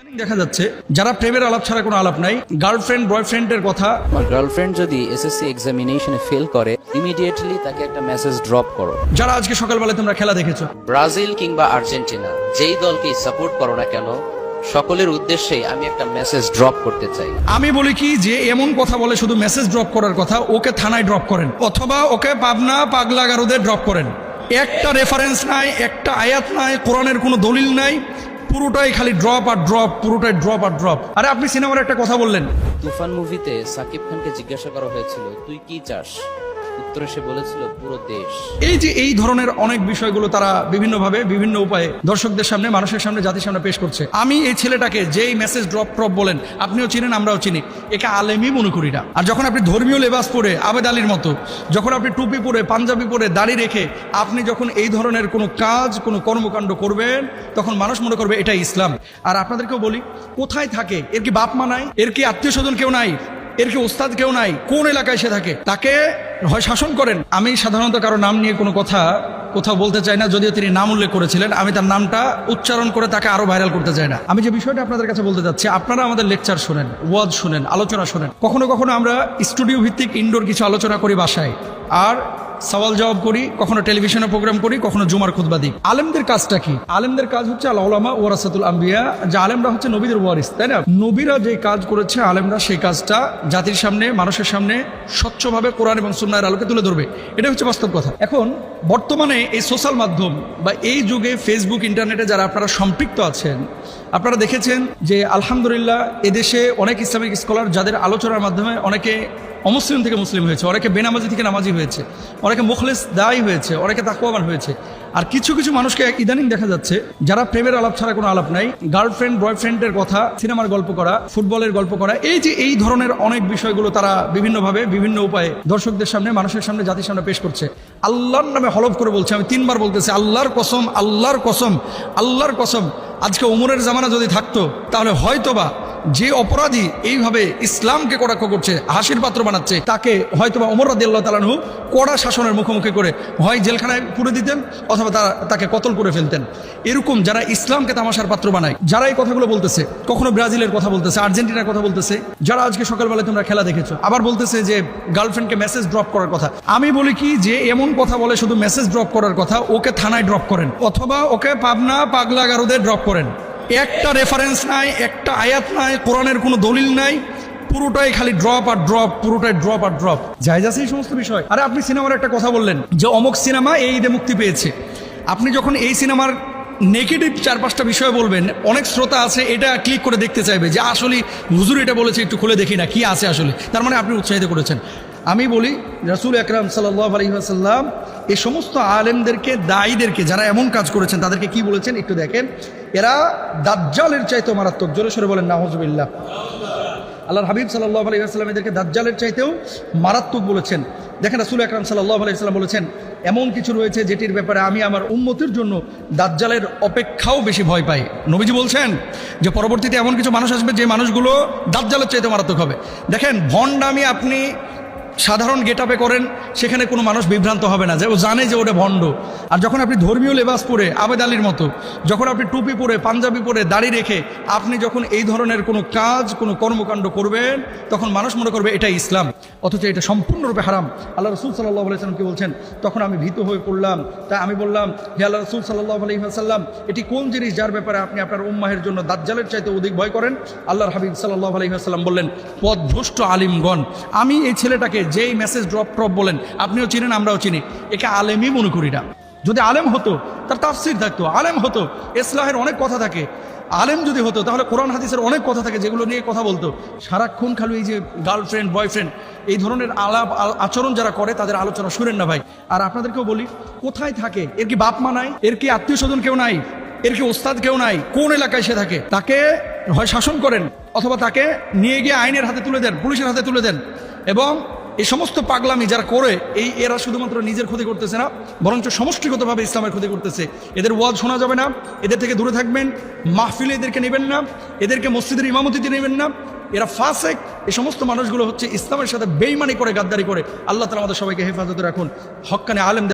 দেখা যাচ্ছে যারা প্রেমের আলাপ ছাড়া কোনো আলাপ নাই, গার্লফ্রেন্ড বয়ফ্রেন্ডের কথা। আমার গার্লফ্রেন্ড যদি এসএসসি এক্সামিনেশনে ফেল করে ইমিডিয়েটলি তাকে একটা মেসেজ ড্রপ করো। যারা আজকে সকালবেলা তোমরা খেলা দেখেছো, ব্রাজিল কিংবা আর্জেন্টিনা যেই দলকে সাপোর্ট করো না কেন, সকলের উদ্দেশ্যে আমি একটা মেসেজ ড্রপ করতে চাই। আমি বলি কি যে এমন কথা বলে শুধু মেসেজ ড্রপ করার কথা, ওকে থানায় ড্রপ করেন অথবা ওকে পাবনা পাগলা গারদে ড্রপ করেন। একটা রেফারেন্স নাই, একটা আয়াত নাই, কোরআনের কোনো দলিল নাই, পুরোটাই খালি ড্রপ আর ড্রপ, পুরোটাই ড্রপ আর ড্রপ। আরে আপনি সিনেমার একটা কথা বললেন, তুফান মুভিতে সাকিব খানকে জিজ্ঞাসা করা হয়েছিল তুই কি চাস, উত্তরে সে বলেছিল পুরো দেশ। এই যে এই ধরনের অনেক বিষয়গুলো তারা বিভিন্নভাবে বিভিন্ন উপায়ে দর্শকদের সামনে, মানুষের সামনে, জাতির সামনে পেশ করছে। আমি এই ছেলেটাকে যেই মেসেজ ড্রপ বলেন, আপনিও চিনেন আমরাও চিনি, একে আলেমই মনে করি না। আর যখন আপনি ধর্মীয় লেবাস পরে আবেদ আলীর মতো, যখন আপনি টুপি পরে পাঞ্জাবি পরে দাড়ি রেখে আপনি যখন এই ধরনের কোনো কাজ, কোনো কর্মকাণ্ড করবেন, তখন মানুষ মনে করবে এটা ইসলাম। আর আপনাদেরকেও বলি, কোথায় থাকে এর কি বাপ মা নাই, এর কি আত্মীয় স্বজন কেউ নাই, এর কি ওস্তাদ কেউ নাই, কোন এলাকায় সে থাকে, তাকে হয় শাসন করেন। আমি সাধারণত কারো নাম নিয়ে কোনো কথা কোথাও বলতে চাই না, যদিও তিনি নাম উল্লেখ করেছিলেন, আমি তার নামটা উচ্চারণ করে তাকে আরো ভাইরাল করতে চাই না। আমি যে বিষয়টা আপনাদের কাছে বলতে যাচ্ছি, আপনারা আমাদের লেকচার শোনেন, ওয়াজ শোনেন, আলোচনা শোনেন, কখনো কখনো আমরা স্টুডিও ভিত্তিক ইনডোর কিছু আলোচনা করি বাসায়, আর সওয়াল জবাব করি, কখনো টেলিভিশনে প্রোগ্রাম করি, কখনো জুমার খুতবা দিই। আলেমদের কাজটা কি? আলেমদের কাজ হচ্ছে আল উলামা ওয়ারাসাতুল আম্বিয়া, যে আলেমরা হচ্ছে নবীদের ওয়ারিস, তাই না? নবীরা যে কাজ করেছে, আলেমরা সেই কাজটা জাতির সামনে, মানুষের সামনে স্বচ্ছভাবে কোরআন এবং সুন্নাহর আলোকে তুলে ধরবে। এটা হচ্ছে বাস্তব কথা। এখন বর্তমানে এই সোশ্যাল মাধ্যম বা এই যুগে ফেসবুক, ইন্টারনেটে যারা আপনারা সম্পৃক্ত আছেন, আপনারা দেখেছেন যে আলহামদুলিল্লাহ এদেশে অনেক ইসলামিক স্কলার যাদের আলোচনার মাধ্যমে অনেকে অমুসলিম থেকে মুসলিম হয়েছে, অনেকে বেনামাজি থেকে নামাজি হয়েছে, অনেকে মুখলেস দায়ী হয়েছে, অনেকে তাকওয়াবান হয়েছে। আর কিছু কিছু মানুষকে ইদানিং দেখা যাচ্ছে যারা প্রেমের আলাপ ছাড়া কোনো আলাপ নাই, গার্লফ্রেন্ড বয়ফ্রেন্ডের কথা, সিনেমার গল্প করা, ফুটবলের গল্প করা, এই যে এই ধরনের অনেক বিষয়গুলো তারা বিভিন্নভাবে বিভিন্ন উপায়ে দর্শকদের সামনে, মানুষের সামনে, জাতির সামনে পেশ করছে। আল্লাহর নামে হলফ করে বলছে, আমি 3বার বলতেছি, আল্লাহর কসম, আল্লাহর কসম, আল্লাহর কসম, আজকে ওমরের জামানা যদি থাকতো তাহলে হয়তোবা যে অপরাধী এইভাবে ইসলামকে কটাক্ষ করছে, হাসির পাত্র বানাচ্ছে, তাকে হয়তোবা ওমর রাদিয়াল্লাহু তাআলা আনহু কড়া শাসনের মুখোমুখি করে হয় জেলখানায় পুরে দিতেন অথবা তাকে কতল করে ফেলতেন। এরকম যারা ইসলামকে তামাশার পাত্র বানায়, যারা এই কথাগুলো বলতেছে, কখনো ব্রাজিলের কথা বলতেছে, আর্জেন্টিনার কথা বলতেছে, যারা আজকে সকালবেলায় তোমরা খেলা দেখেছো, আবার বলতেছে যে গার্লফ্রেন্ডকে মেসেজ ড্রপ করার কথা। আমি বলি কি যে এমন কথা বলে শুধু মেসেজ ড্রপ করার কথা, ওকে থানায় ড্রপ করেন অথবা ওকে পাবনা পাগলা গারদে ড্রপ করেন। একটা রেফারেন্স নাই, একটা আয়াত নাই, কোরআনের কোনো দলিল নাই, পুরোটাই খালি ড্রপ আর ড্রপ, পুরোটাই ড্রপ আর ড্রপ। জায়েজ আছে এই সমস্ত বিষয়? আরে আপনি সিনেমার একটা কথা বললেন যে অমুক সিনেমা এই ঈদে মুক্তি পেয়েছে, আপনি যখন এই সিনেমার নেগেটিভ 4-5টা বিষয় বলবেন, অনেক শ্রোতা আছে এটা ক্লিক করে দেখতে চাইবে যে আসলে হুজুর এটা বলেছে, একটু খুলে দেখি না কি আছে আসলে, তার মানে আপনি উৎসাহিত করেছেন। আমি বলি রাসূল আকরাম সাল্লাল্লাহু আলাইহি ওয়াসাল্লাম এই সমস্ত আলেমদেরকে, দায়ীদেরকে, যারা এমন কাজ করেছেন তাদেরকে কি বলেছেন একটু দেখেন। এরা দাজ্জালের চাইতেও মারাত্মক, জোরে সোরে বলেন নাউযুবিল্লাহ। আল্লাহর হাবিব সাল্লাল্লাহু আলাইহি ওয়াসাল্লাম এদেরকে দাজ্জালের চাইতেও মারাত্মক বলেছেন। দেখেন রাসূল আকরাম সাল্লাল্লাহু আলাইহি ওয়াসাল্লাম বলেছেন, এমন কিছু রয়েছে যেটির ব্যাপারে আমি আমার উম্মতের জন্য দাজ্জালের অপেক্ষাও বেশি ভয় পাই। নবীজি বলছেন যে পরবর্তীতে এমন কিছু মানুষ আসবে যে মানুষগুলো দাজ্জালের চাইতে মারাত্মক হবে। দেখেন ভণ্ডামি আপনি সাধারণ গেটআপে করেন, সেখানে কোনো মানুষ বিভ্রান্ত হবে না, যে ও জানে যে ওটা ভণ্ড। আর যখন আপনি ধর্মীয় লেবাস পরে আবেদ আলীর মতো, যখন আপনি টুপি পরে পাঞ্জাবি পরে দাড়ি রেখে আপনি যখন এই ধরনের কোনো কাজ, কোনো কর্মকাণ্ড করবেন, তখন মানুষ মনে করবে এটা ইসলাম, অথচ এটা সম্পূর্ণরূপে হারাম। আল্লাহ রাসূল সাল্লাল্লাহু আলাইহি ওয়াসাল্লাম কি বলছেন? তখন আমি ভীত হয়ে পড়লাম। তাই আমি বললাম, হে আল্লাহ রাসূল সাল্লাল্লাহু আলাইহি ওয়াসাল্লাম, এটি কোন জিনিস যার ব্যাপারে আপনি আপনার উম্মাহের জন্য দাজ্জালের চাইতে অধিক ভয় করেন? আল্লাহর হাবিব সাল্লাল্লাহু আলাইহি ওয়াসাল্লাম বললেন, পথভ্রষ্ট আলিমগণ। আমি এই ছেলেটাকে যেই মেসেজ ড্রপ বলেন, আপনিও চিনেন আমরাও চিনি, একে আলেমই মনে করি না। যদি আলেম হতো তার তাফসীর থাকতো, আলেম হতো ইসলাহের অনেক কথা থাকে, আলেম যদি হতো তাহলে কোরআন হাদিসের অনেক কথা থাকে যেগুলো নিয়ে কথা বলতো। সারাক্ষণ খালি এই যে গার্লফ্রেন্ড বয়ফ্রেন্ড এই ধরনের আলাপ আচরণ যারা করে তাদের আলোচনা শুনেন না ভাই। আর আপনাদেরকেও বলি, কোথায় থাকে এর কি বাপ মা নাই, এর কি আত্মীয় স্বজন কেউ নাই, এর কি ওস্তাদ কেউ নাই, কোন এলাকায় সে থাকে, তাকে হয় শাসন করেন অথবা তাকে নিয়ে গিয়ে আইনের হাতে তুলে দেন, পুলিশের হাতে তুলে দেন। এবং এই সমস্ত পাগলামি যারা করে, এরা শুধুমাত্র নিজের ক্ষতি করতেছে না, বরঞ্চ সমষ্টিগতভাবে ইসলামের ক্ষতি করতেছে। এদের ওয়াজ শোনা যাবে না, এদের থেকে দূরে থাকবেন, মাহফিলে এদেরকে নেবেন না, এদেরকে মসজিদের ইমামতিতে নেবেন না। এরা ফাসেক। এই সমস্ত মানুষগুলো হচ্ছে ইসলামের সাথে বেঈমানি করে, গাদ্দারি করে। আল্লাহ তাআলা আমাদের সবাইকে হেফাজতে রাখুন। হক্কানি আলেম